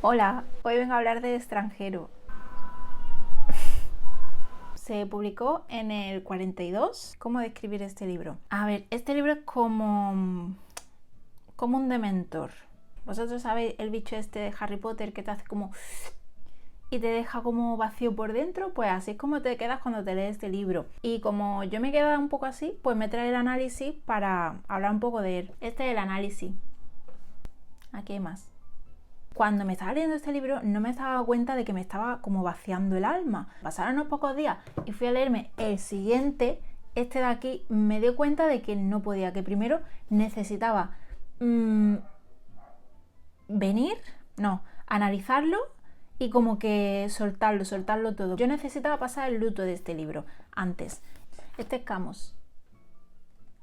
Hola, hoy vengo a hablar de Extranjero. Se publicó en el 42. ¿Cómo describir este libro? A ver, este libro es como un dementor. Vosotros sabéis el bicho este de Harry Potter que te hace como y te deja como vacío por dentro, pues así es como te quedas cuando te lees este libro. Y como yo me quedado un poco así, pues me trae el análisis para hablar un poco de él. Este es el análisis. Aquí hay más. Cuando me estaba leyendo este libro no me estaba dando cuenta de que me estaba como vaciando el alma. Pasaron unos pocos días y fui a leerme el siguiente, este de aquí, me di cuenta de que no podía, que primero necesitaba analizarlo y como que soltarlo todo. Yo necesitaba pasar el luto de este libro antes. Este es Camus.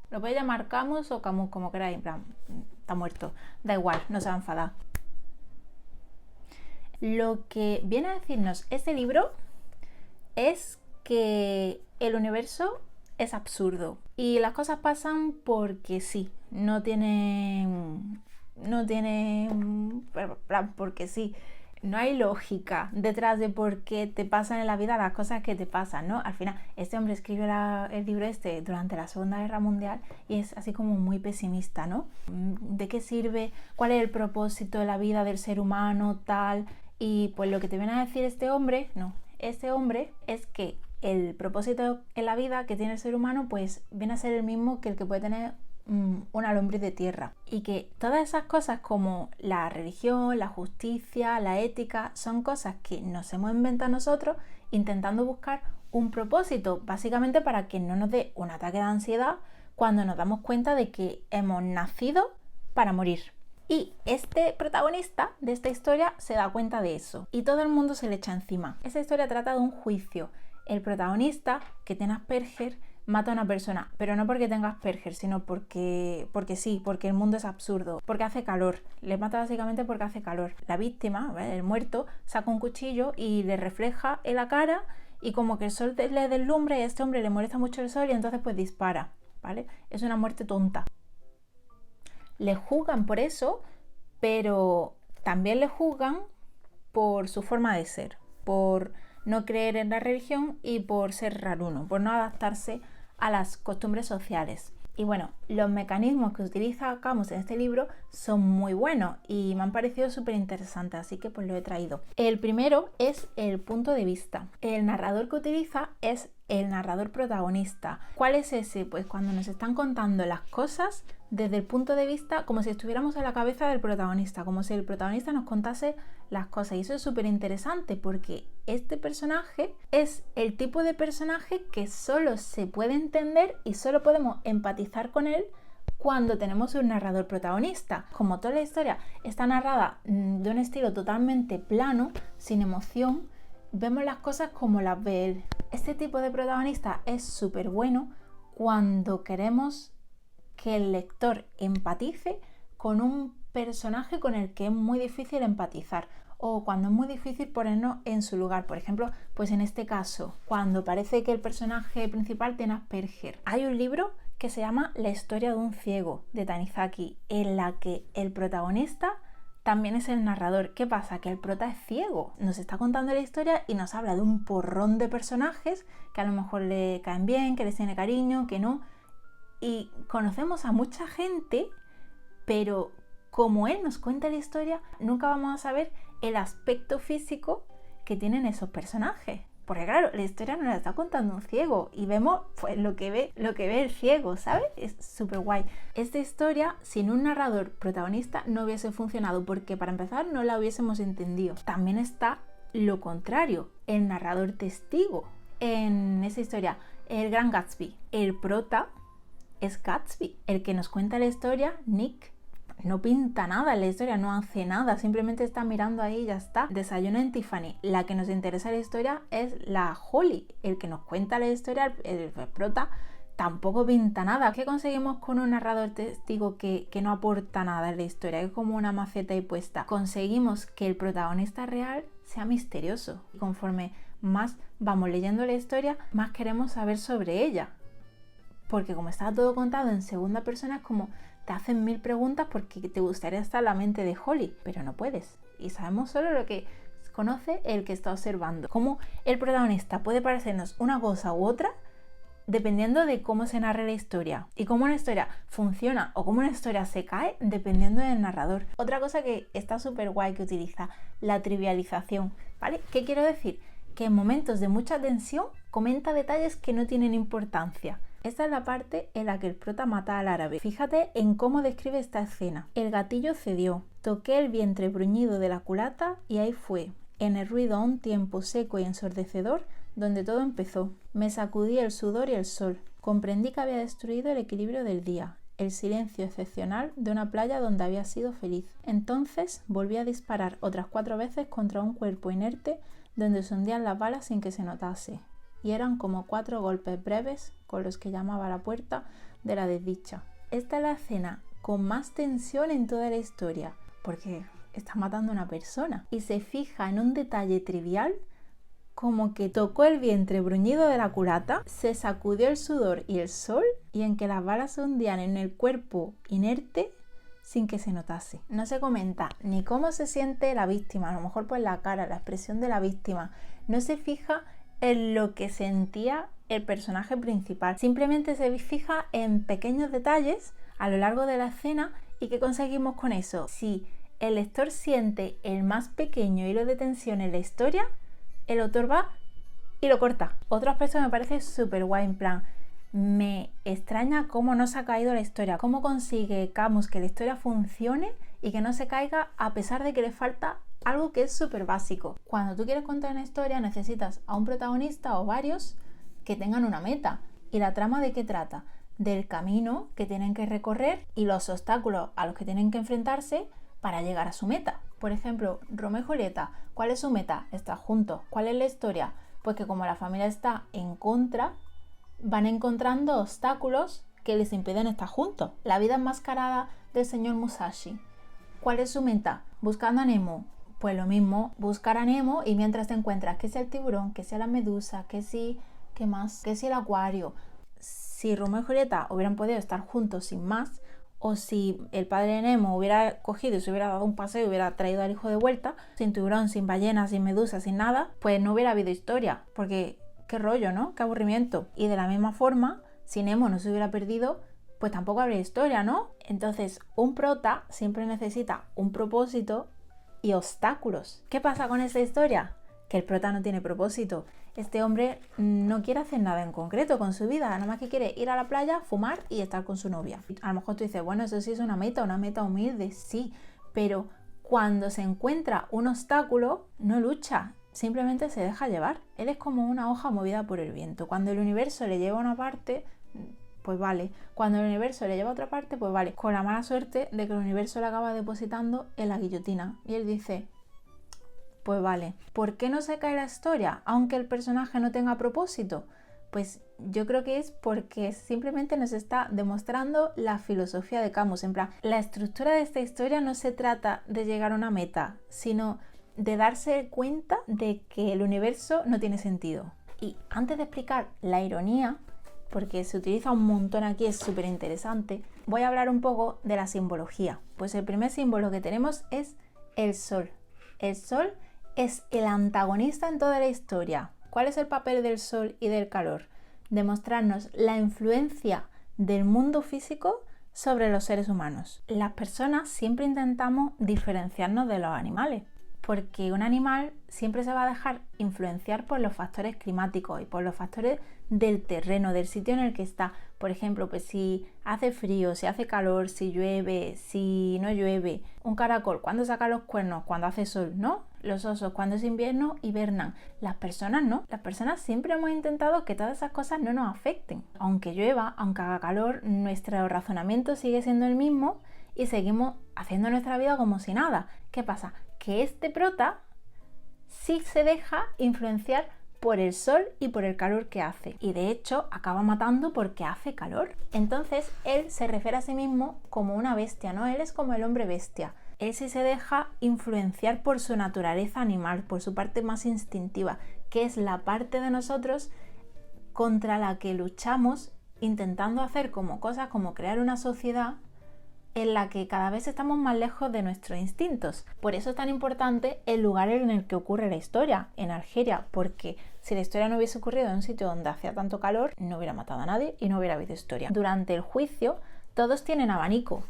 Lo podéis llamar Camus o Camus, como queráis, en plan, está muerto. Da igual, no se va a enfadar. Lo que viene a decirnos este libro es que el universo es absurdo y las cosas pasan porque sí, no tiene porque sí. No hay lógica detrás de por qué te pasan en la vida las cosas que te pasan, ¿no? Al final, este hombre escribe el libro este durante la Segunda Guerra Mundial y es así como muy pesimista, ¿no? ¿De qué sirve? ¿Cuál es el propósito de la vida del ser humano? Tal. Y pues lo que te viene a decir este hombre es que el propósito en la vida que tiene el ser humano pues viene a ser el mismo que el que puede tener una lombriz de tierra, y que todas esas cosas como la religión, la justicia, la ética son cosas que nos hemos inventado nosotros intentando buscar un propósito, básicamente para que no nos dé un ataque de ansiedad cuando nos damos cuenta de que hemos nacido para morir. Y este protagonista de esta historia se da cuenta de eso y todo el mundo se le echa encima. Esta historia trata de un juicio. El protagonista, que tiene Asperger, mata a una persona, pero no porque tenga Asperger, sino porque sí, porque el mundo es absurdo, porque hace calor. Le mata básicamente porque hace calor. La víctima, el muerto, saca un cuchillo y le refleja en la cara y como que el sol le deslumbra y a este hombre le molesta mucho el sol y entonces pues dispara, ¿vale? Es una muerte tonta. Le juzgan por eso, pero también le juzgan por su forma de ser, por no creer en la religión y por ser raruno, por no adaptarse a las costumbres sociales. Y bueno, los mecanismos que utiliza Camus en este libro son muy buenos y me han parecido súper interesantes, así que pues lo he traído. El primero es el punto de vista. El narrador que utiliza es el narrador protagonista. ¿Cuál es ese? Pues cuando nos están contando las cosas desde el punto de vista como si estuviéramos en la cabeza del protagonista, como si el protagonista nos contase las cosas. Y eso es súper interesante porque este personaje es el tipo de personaje que solo se puede entender y solo podemos empatizar con él cuando tenemos un narrador protagonista. Como toda la historia está narrada de un estilo totalmente plano, sin emoción, vemos las cosas como las ve él. Este tipo de protagonista es súper bueno cuando queremos que el lector empatice con un personaje con el que es muy difícil empatizar o cuando es muy difícil ponernos en su lugar. Por ejemplo, pues en este caso, cuando parece que el personaje principal tiene Asperger. Hay un libro que se llama La historia de un ciego, de Tanizaki, en la que el protagonista también es el narrador. ¿Qué pasa? Que el prota es ciego. Nos está contando la historia y nos habla de un porrón de personajes que a lo mejor le caen bien, que les tiene cariño, que no. Y conocemos a mucha gente, pero como él nos cuenta la historia, nunca vamos a saber el aspecto físico que tienen esos personajes. Porque claro, la historia nos la está contando un ciego y vemos pues lo que ve el ciego, ¿sabes? Es súper guay. Esta historia sin un narrador protagonista no hubiese funcionado porque para empezar no la hubiésemos entendido. También está lo contrario, el narrador testigo. En esa historia, El Gran Gatsby, el prota es Gatsby, el que nos cuenta la historia, Nick. No pinta nada en la historia, no hace nada, simplemente está mirando ahí y ya está. Desayuno en Tiffany. La que nos interesa la historia es la Holly, el que nos cuenta la historia, el prota, tampoco pinta nada. ¿Qué conseguimos con un narrador testigo que no aporta nada en la historia? Es como una maceta ahí puesta. Conseguimos que el protagonista real sea misterioso. Y conforme más vamos leyendo la historia, más queremos saber sobre ella. Porque como está todo contado en segunda persona, es como te hacen mil preguntas porque te gustaría estar en la mente de Holly, pero no puedes. y sabemos solo lo que conoce el que está observando. Cómo el protagonista puede parecernos una cosa u otra dependiendo de cómo se narre la historia, y cómo una historia funciona o cómo una historia se cae dependiendo del narrador. Otra cosa que está súper guay que utiliza, la trivialización, ¿vale? ¿Qué quiero decir? Que en momentos de mucha tensión comenta detalles que no tienen importancia. Esta es la parte en la que el prota mata al árabe. Fíjate en cómo describe esta escena. El gatillo cedió, toqué el vientre bruñido de la culata y ahí fue, en el ruido a un tiempo seco y ensordecedor, donde todo empezó. Me sacudí el sudor y el sol. Comprendí que había destruido el equilibrio del día, el silencio excepcional de una playa donde había sido feliz. Entonces volví a disparar otras 4 veces contra un cuerpo inerte donde se hundían las balas sin que se notase. Y eran como 4 golpes breves con los que llamaba a la puerta de la desdicha. Esta es la escena con más tensión en toda la historia, porque está matando a una persona. Y se fija en un detalle trivial, como que tocó el vientre bruñido de la culata, se sacudió el sudor y el sol, y en que las balas se hundían en el cuerpo inerte sin que se notase. No se comenta ni cómo se siente la víctima, a lo mejor por la cara, la expresión de la víctima. No se fija en lo que sentía el personaje principal. Simplemente se fija en pequeños detalles a lo largo de la escena. ¿Y qué conseguimos con eso? Si el lector siente el más pequeño hilo de tensión en la historia, el autor va y lo corta. Otro aspecto que me parece súper guay, en plan, me extraña cómo no se ha caído la historia, cómo consigue Camus que la historia funcione y que no se caiga a pesar de que le falta algo que es súper básico. Cuando tú quieres contar una historia necesitas a un protagonista o varios que tengan una meta. ¿Y la trama de qué trata? Del camino que tienen que recorrer y los obstáculos a los que tienen que enfrentarse para llegar a su meta. Por ejemplo, Romeo y Julieta, ¿cuál es su meta? Estar juntos. ¿Cuál es la historia? Pues que como la familia está en contra, van encontrando obstáculos que les impiden estar juntos. La vida enmascarada del señor Musashi, ¿cuál es su meta? Buscando a Nemo. Pues lo mismo, buscar a Nemo, y mientras te encuentras que sea el tiburón, que sea la medusa, que sí, ¿qué más? Que sea el acuario. Si Romeo y Julieta hubieran podido estar juntos sin más, o si el padre de Nemo hubiera cogido y se hubiera dado un paseo y hubiera traído al hijo de vuelta, sin tiburón, sin ballena, sin medusa, sin nada, pues no hubiera habido historia, porque qué rollo, ¿no? Qué aburrimiento. Y de la misma forma, si Nemo no se hubiera perdido, pues tampoco habría historia, ¿no? Entonces, un prota siempre necesita un propósito y obstáculos. ¿Qué pasa con esta historia? Que el prota no tiene propósito. Este hombre no quiere hacer nada en concreto con su vida, nada más que quiere ir a la playa, fumar y estar con su novia. A lo mejor tú dices, bueno, eso sí es una meta humilde, sí, pero cuando se encuentra un obstáculo, no lucha, simplemente se deja llevar. Él es como una hoja movida por el viento. Cuando el universo le lleva a una parte, pues vale. Cuando el universo le lleva a otra parte, pues vale. Con la mala suerte de que el universo le acaba depositando en la guillotina. Y él dice, pues vale. ¿Por qué no se cae la historia, aunque el personaje no tenga propósito? Pues yo creo que es porque simplemente nos está demostrando la filosofía de Camus. En plan, la estructura de esta historia no se trata de llegar a una meta, sino de darse cuenta de que el universo no tiene sentido. Y antes de explicar la ironía, porque se utiliza un montón aquí, es súper interesante, voy a hablar un poco de la simbología. Pues el primer símbolo que tenemos es el sol. El sol es el antagonista en toda la historia. ¿Cuál es el papel del sol y del calor? Demostrarnos la influencia del mundo físico sobre los seres humanos. Las personas siempre intentamos diferenciarnos de los animales, porque un animal siempre se va a dejar influenciar por los factores climáticos y por los factores del terreno, del sitio en el que está. Por ejemplo, pues si hace frío, si hace calor, si llueve, si no llueve. Un caracol, ¿cuándo saca los cuernos? Cuando hace sol, ¿no? Los osos, cuando es invierno, hibernan. Las personas no. Las personas siempre hemos intentado que todas esas cosas no nos afecten. Aunque llueva, aunque haga calor, nuestro razonamiento sigue siendo el mismo y seguimos haciendo nuestra vida como si nada. ¿Qué pasa? Que este prota sí se deja influenciar por el sol y por el calor que hace, y de hecho acaba matando porque hace calor. Entonces él se refiere a sí mismo como una bestia, ¿no? Él es como el hombre bestia. Él sí se deja influenciar por su naturaleza animal, por su parte más instintiva, que es la parte de nosotros contra la que luchamos intentando hacer como cosas como crear una sociedad en la que cada vez estamos más lejos de nuestros instintos. Por eso es tan importante el lugar en el que ocurre la historia, en Argelia, porque si la historia no hubiese ocurrido en un sitio donde hacía tanto calor, no hubiera matado a nadie y no hubiera habido historia. Durante el juicio, todos tienen abanico.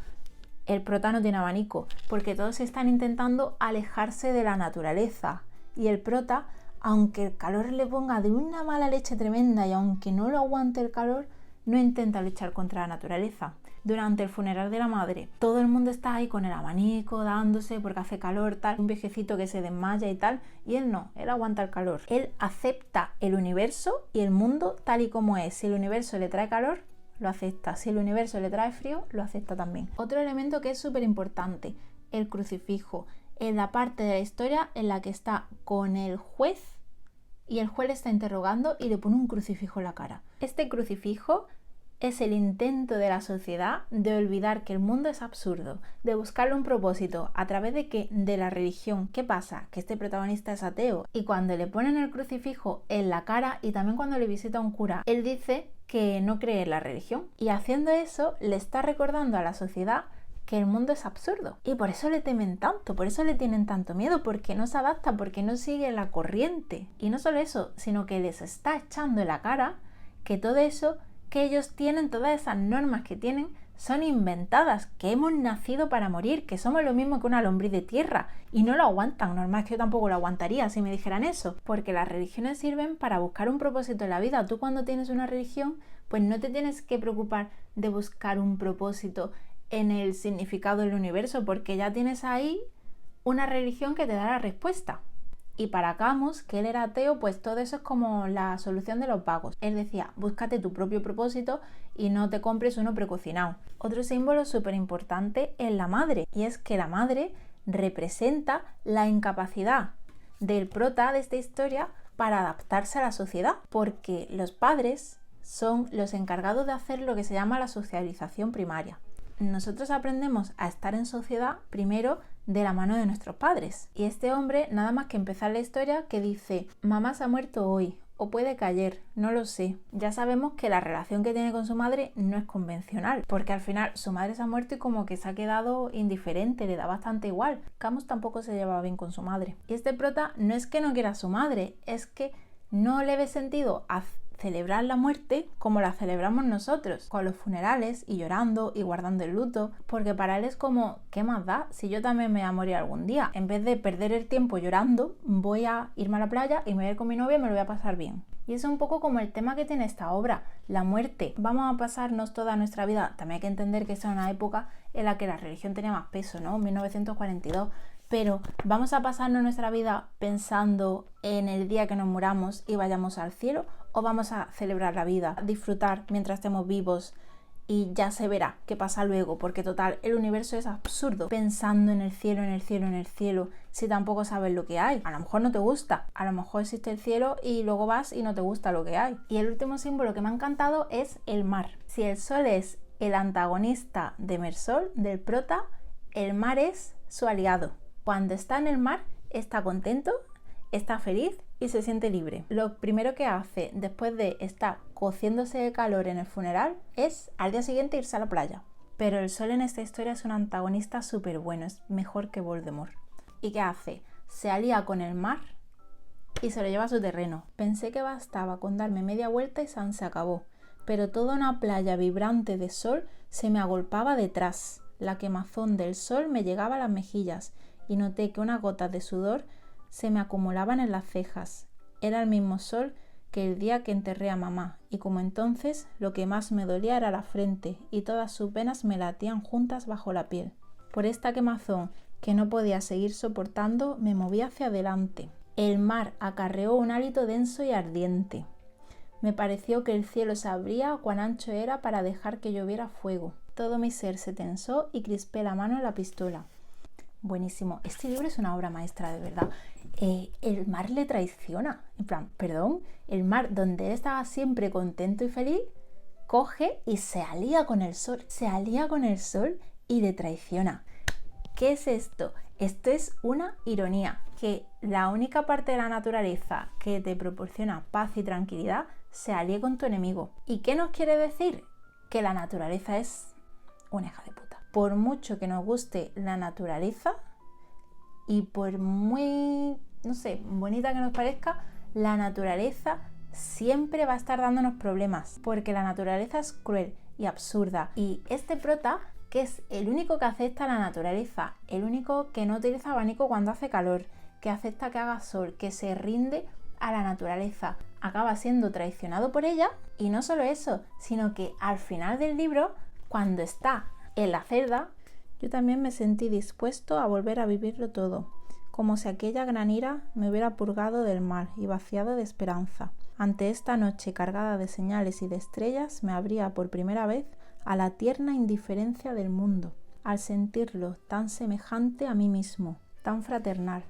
El prota no tiene abanico, porque todos están intentando alejarse de la naturaleza. Y el prota, aunque el calor le ponga de una mala leche tremenda y aunque no lo aguante el calor, no intenta luchar contra la naturaleza. Durante el funeral de la madre, todo el mundo está ahí con el abanico, dándose porque hace calor, tal, un viejecito que se desmaya y tal, y él no, él aguanta el calor. Él acepta el universo y el mundo tal y como es. Si el universo le trae calor, lo acepta. Si el universo le trae frío, lo acepta también. Otro elemento que es súper importante, el crucifijo. En la parte de la historia en la que está con el juez y el juez le está interrogando y le pone un crucifijo en la cara. Este crucifijo es el intento de la sociedad de olvidar que el mundo es absurdo, de buscarle un propósito a través de la religión. ¿Qué pasa? Que este protagonista es ateo y cuando le ponen el crucifijo en la cara y también cuando le visita a un cura, él dice que no cree en la religión y haciendo eso le está recordando a la sociedad que el mundo es absurdo y por eso le temen tanto, por eso le tienen tanto miedo, porque no se adapta, porque no sigue la corriente. Y no solo eso, sino que les está echando en la cara que todo eso que ellos tienen, todas esas normas que tienen, son inventadas, que hemos nacido para morir, que somos lo mismo que una lombriz de tierra y no lo aguantan. Normal, es que yo tampoco lo aguantaría si me dijeran eso, porque las religiones sirven para buscar un propósito en la vida. Tú cuando tienes una religión, pues no te tienes que preocupar de buscar un propósito en el significado del universo, porque ya tienes ahí una religión que te da la respuesta. Y para Camus, que él era ateo, pues todo eso es como la solución de los vagos. Él decía, búscate tu propio propósito y no te compres uno precocinado. Otro símbolo súper importante es la madre, y es que la madre representa la incapacidad del prota de esta historia para adaptarse a la sociedad, porque los padres son los encargados de hacer lo que se llama la socialización primaria. Nosotros aprendemos a estar en sociedad primero de la mano de nuestros padres. Y este hombre, nada más que empezar la historia, que dice, mamá se ha muerto hoy, o puede que ayer, no lo sé. Ya sabemos que la relación que tiene con su madre no es convencional, porque al final su madre se ha muerto y como que se ha quedado indiferente, le da bastante igual. Camus tampoco se llevaba bien con su madre. Y este prota no es que no quiera a su madre, es que no le ve sentido a celebrar la muerte como la celebramos nosotros, con los funerales y llorando y guardando el luto, porque para él es como, ¿qué más da? Si yo también me voy a morir algún día, en vez de perder el tiempo llorando, voy a irme a la playa y me voy a ir con mi novia y me lo voy a pasar bien. Y es un poco como el tema que tiene esta obra, la muerte. Vamos a pasarnos toda nuestra vida, también hay que entender que esa es una época en la que la religión tenía más peso, ¿no? 1942. Pero vamos a pasarnos nuestra vida pensando en el día que nos muramos y vayamos al cielo, o vamos a celebrar la vida, disfrutar mientras estemos vivos y ya se verá qué pasa luego, porque total, el universo es absurdo pensando en el cielo, en el cielo, en el cielo, si tampoco sabes lo que hay. A lo mejor no te gusta, a lo mejor existe el cielo y luego vas y no te gusta lo que hay. Y el último símbolo que me ha encantado es el mar. Si el sol es el antagonista de Mersol, del prota, el mar es su aliado. Cuando está en el mar, está contento, está feliz y se siente libre. Lo primero que hace después de estar cociéndose de calor en el funeral es al día siguiente irse a la playa. Pero el sol en esta historia es un antagonista súper bueno, es mejor que Voldemort. ¿Y qué hace? Se alía con el mar y se lo lleva a su terreno. Pensé que bastaba con darme media vuelta y se acabó, pero toda una playa vibrante de sol se me agolpaba detrás. La quemazón del sol me llegaba a las mejillas y noté que unas gotas de sudor se me acumulaban en las cejas. Era el mismo sol que el día que enterré a mamá, y como entonces, lo que más me dolía era la frente, y todas sus venas me latían juntas bajo la piel. Por esta quemazón, que no podía seguir soportando, me moví hacia adelante. El mar acarreó un hálito denso y ardiente. Me pareció que el cielo se abría cuán ancho era para dejar que lloviera fuego. Todo mi ser se tensó y crispé la mano en la pistola. Buenísimo. Este libro es una obra maestra, de verdad. El mar le traiciona. En plan, perdón, el mar, donde él estaba siempre contento y feliz, coge y se alía con el sol. Se alía con el sol y le traiciona. ¿Qué es esto? Esto es una ironía. Que la única parte de la naturaleza que te proporciona paz y tranquilidad se alíe con tu enemigo. ¿Y qué nos quiere decir? Que la naturaleza es una hija de puta. por mucho que nos guste la naturaleza y por muy, no sé, bonita que nos parezca, la naturaleza siempre va a estar dándonos problemas, porque la naturaleza es cruel y absurda. Y este prota, que es el único que acepta la naturaleza, el único que no utiliza abanico cuando hace calor, que acepta que haga sol, que se rinde a la naturaleza, acaba siendo traicionado por ella. Y no solo eso, sino que al final del libro, cuando está en la celda, yo también me sentí dispuesto a volver a vivirlo todo, como si aquella gran ira me hubiera purgado del mal y vaciado de esperanza. Ante esta noche cargada de señales y de estrellas, me abría por primera vez a la tierna indiferencia del mundo, al sentirlo tan semejante a mí mismo, tan fraternal.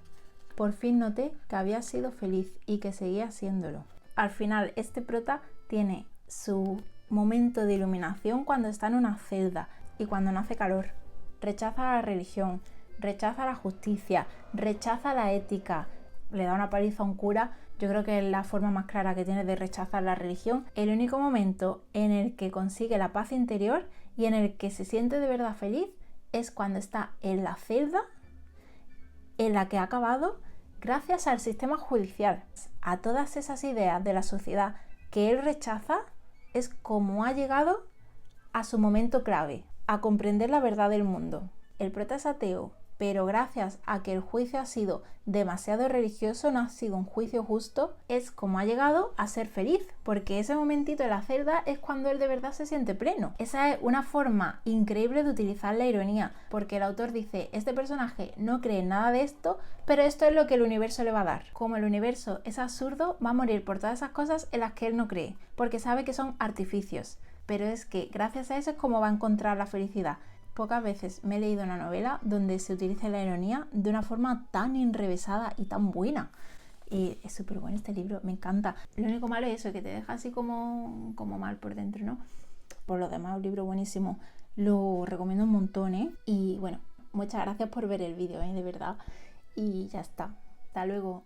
Por fin noté que había sido feliz y que seguía siéndolo. Al final, este prota tiene su momento de iluminación cuando está en una celda y cuando no hace calor. Rechaza la religión, rechaza la justicia, rechaza la ética, le da una paliza a un cura. Yo creo que es la forma más clara que tiene de rechazar la religión. El único momento en el que consigue la paz interior y en el que se siente de verdad feliz es cuando está en la celda en la que ha acabado gracias al sistema judicial. A todas esas ideas de la sociedad que él rechaza es como ha llegado a su momento clave, a comprender la verdad del mundo. El prota es ateo, pero gracias a que el juicio ha sido demasiado religioso, no ha sido un juicio justo, es como ha llegado a ser feliz, porque ese momentito de la celda es cuando él de verdad se siente pleno. Esa es una forma increíble de utilizar la ironía, porque el autor dice, este personaje no cree en nada de esto, pero esto es lo que el universo le va a dar. Como el universo es absurdo, va a morir por todas esas cosas en las que él no cree, porque sabe que son artificios. Pero es que gracias a eso es como va a encontrar la felicidad. Pocas veces me he leído una novela donde se utiliza la ironía de una forma tan enrevesada y tan buena. Y es súper bueno este libro, me encanta. Lo único malo es eso, que te deja así como mal por dentro, ¿no? Por lo demás, un libro buenísimo. Lo recomiendo un montón, ¿eh? Y bueno, muchas gracias por ver el vídeo, ¿eh? De verdad. Y ya está. Hasta luego.